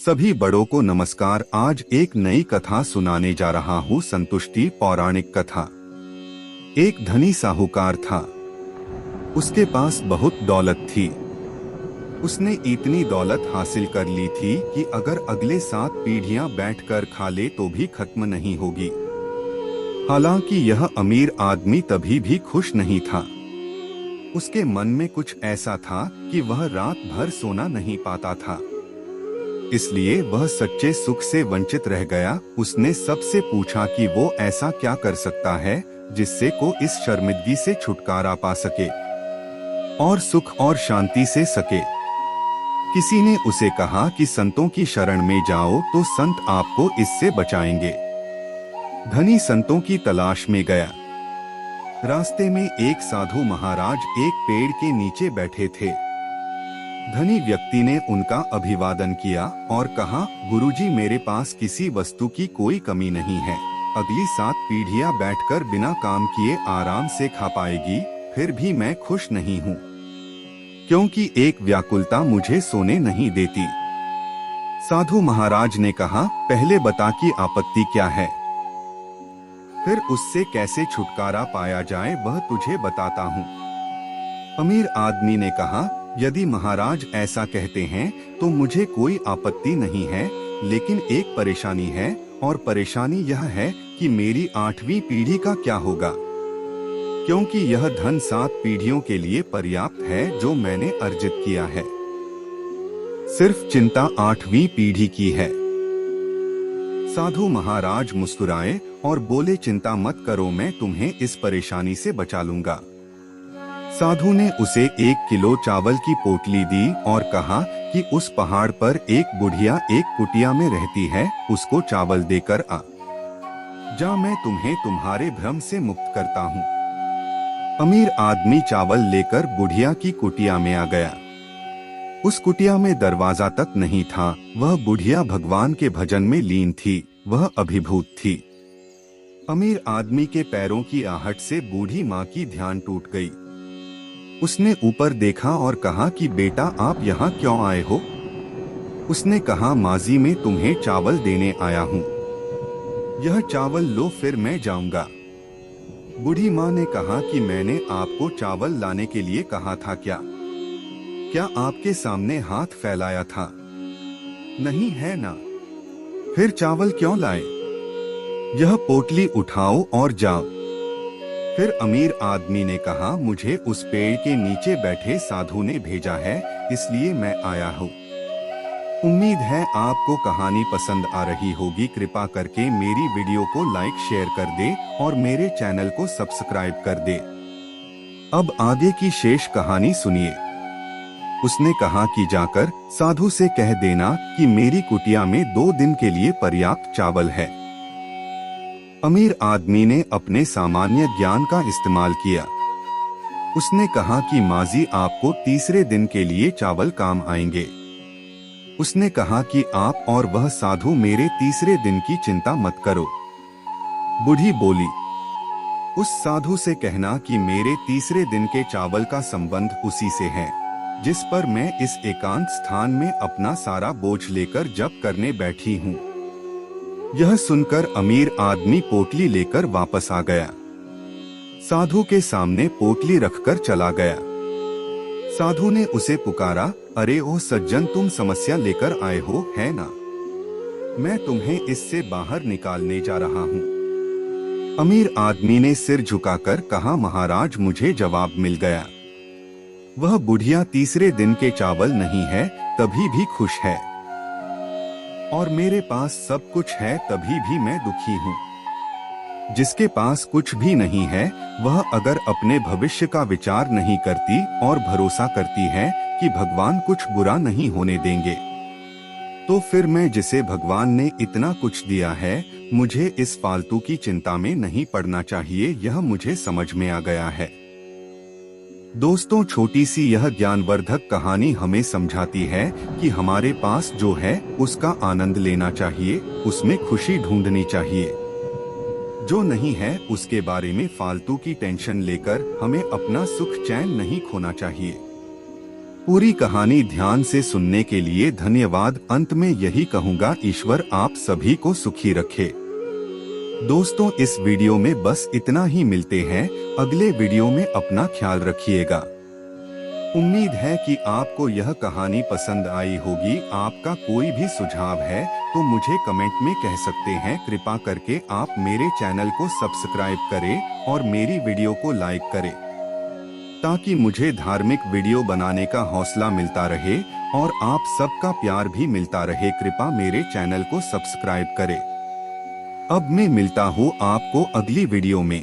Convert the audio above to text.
सभी बड़ों को नमस्कार। आज एक नई कथा सुनाने जा रहा हूँ। संतुष्टि पौराणिक कथा। एक धनी साहूकार था। उसके पास बहुत दौलत थी। उसने इतनी दौलत हासिल कर ली थी कि अगर अगले 7 पीढ़ियां बैठकर खा ले तो भी खत्म नहीं होगी। हालांकि यह अमीर आदमी तभी भी खुश नहीं था। उसके मन में कुछ ऐसा था कि वह रात भर सोना नहीं पाता था, इसलिए वह सच्चे सुख से वंचित रह गया। उसने सबसे पूछा कि वो ऐसा क्या कर सकता है जिससे को इस शर्मिंदगी से छुटकारा पा सके और सुख और शांति से सके। किसी ने उसे कहा कि संतों की शरण में जाओ तो संत आपको इससे बचाएंगे। धनी संतों की तलाश में गया। रास्ते में एक साधु महाराज एक पेड़ के नीचे बैठे थे। धनी व्यक्ति ने उनका अभिवादन किया और कहा, गुरुजी, मेरे पास किसी वस्तु की कोई कमी नहीं है। अगली 7 पीढ़ियां बैठकर बिना काम किए आराम से खा पाएगी, फिर भी मैं खुश नहीं हूँ, क्योंकि एक व्याकुलता मुझे सोने नहीं देती। साधु महाराज ने कहा, पहले बता कि आपत्ति क्या है, फिर उससे कैसे छुटकारा पाया जाए वह तुझे बताता हूँ। अमीर आदमी ने कहा, यदि महाराज ऐसा कहते हैं तो मुझे कोई आपत्ति नहीं है, लेकिन एक परेशानी है, और परेशानी यह है कि मेरी 8वीं पीढ़ी का क्या होगा, क्योंकि यह धन 7 पीढ़ियों के लिए पर्याप्त है जो मैंने अर्जित किया है। सिर्फ चिंता 8वीं पीढ़ी की है। साधु महाराज मुस्कुराए और बोले, चिंता मत करो, मैं तुम्हें इस परेशानी से बचा लूंगा। साधु ने उसे 1 किलो चावल की पोटली दी और कहा कि उस पहाड़ पर एक बुढ़िया एक कुटिया में रहती है, उसको चावल देकर आ जा, मैं तुम्हें तुम्हारे भ्रम से मुक्त करता हूँ। अमीर आदमी चावल लेकर बुढ़िया की कुटिया में आ गया। उस कुटिया में दरवाजा तक नहीं था। वह बुढ़िया भगवान के भजन में लीन थी, वह अभिभूत थी। अमीर आदमी के पैरों की आहट से बूढ़ी माँ की ध्यान टूट गई। उसने ऊपर देखा और कहा कि बेटा, आप यहाँ क्यों आए हो? उसने कहा, माजी में तुम्हें चावल देने आया हूँ। यह चावल लो, फिर मैं जाऊंगा। बूढ़ी माँ ने कहा कि मैंने आपको चावल लाने के लिए कहा था क्या? क्या आपके सामने हाथ फैलाया था? नहीं है ना? फिर चावल क्यों लाए? यह पोटली उठाओ और जाओ। फिर अमीर आदमी ने कहा, मुझे उस पेड़ के नीचे बैठे साधु ने भेजा है, इसलिए मैं आया हूँ। उम्मीद है आपको कहानी पसंद आ रही होगी। कृपा करके मेरी वीडियो को लाइक शेयर कर दे और मेरे चैनल को सब्सक्राइब कर दे। अब आगे की शेष कहानी सुनिए। उसने कहा कि जाकर साधु से कह देना कि मेरी कुटिया में 2 दिन के लिए पर्याप्त चावल है। अमीर आदमी ने अपने सामान्य ज्ञान का इस्तेमाल किया। उसने कहा कि माजी, आपको तीसरे दिन के लिए चावल काम आएंगे। उसने कहा कि आप और वह साधु मेरे तीसरे दिन की चिंता मत करो। बूढ़ी बोली, उस साधु से कहना कि मेरे तीसरे दिन के चावल का संबंध उसी से है जिस पर मैं इस एकांत स्थान में अपना सारा बोझ लेकर जप करने बैठी हूँ। यह सुनकर अमीर आदमी पोटली लेकर वापस आ गया। साधु के सामने पोटली रखकर चला गया। साधु ने उसे पुकारा, अरे ओ सज्जन, तुम समस्या लेकर आए हो, है ना? मैं तुम्हें इससे बाहर निकालने जा रहा हूँ। अमीर आदमी ने सिर झुकाकर कहा, महाराज, मुझे जवाब मिल गया। वह बुढ़िया तीसरे दिन के चावल नहीं है तभी भी खुश है, और मेरे पास सब कुछ है तभी भी मैं दुखी हूँ। जिसके पास कुछ भी नहीं है वह अगर अपने भविष्य का विचार नहीं करती और भरोसा करती है कि भगवान कुछ बुरा नहीं होने देंगे, तो फिर मैं, जिसे भगवान ने इतना कुछ दिया है, मुझे इस फालतू की चिंता में नहीं पड़ना चाहिए। यह मुझे समझ में आ गया है। दोस्तों, छोटी सी यह ज्ञानवर्धक कहानी हमें समझाती है कि हमारे पास जो है उसका आनंद लेना चाहिए, उसमें खुशी ढूंढनी चाहिए। जो नहीं है उसके बारे में फालतू की टेंशन लेकर हमें अपना सुख चैन नहीं खोना चाहिए। पूरी कहानी ध्यान से सुनने के लिए धन्यवाद। अंत में यही कहूँगा, ईश्वर आप सभी को सुखी रखे। दोस्तों, इस वीडियो में बस इतना ही। मिलते हैं अगले वीडियो में। अपना ख्याल रखिएगा। उम्मीद है कि आपको यह कहानी पसंद आई होगी। आपका कोई भी सुझाव है तो मुझे कमेंट में कह सकते हैं। कृपा करके आप मेरे चैनल को सब्सक्राइब करें और मेरी वीडियो को लाइक करें, ताकि मुझे धार्मिक वीडियो बनाने का हौसला मिलता रहे और आप सबका प्यार भी मिलता रहे। कृपा मेरे चैनल को सब्सक्राइब करें। अब मैं मिलता हूँ आपको अगली वीडियो में।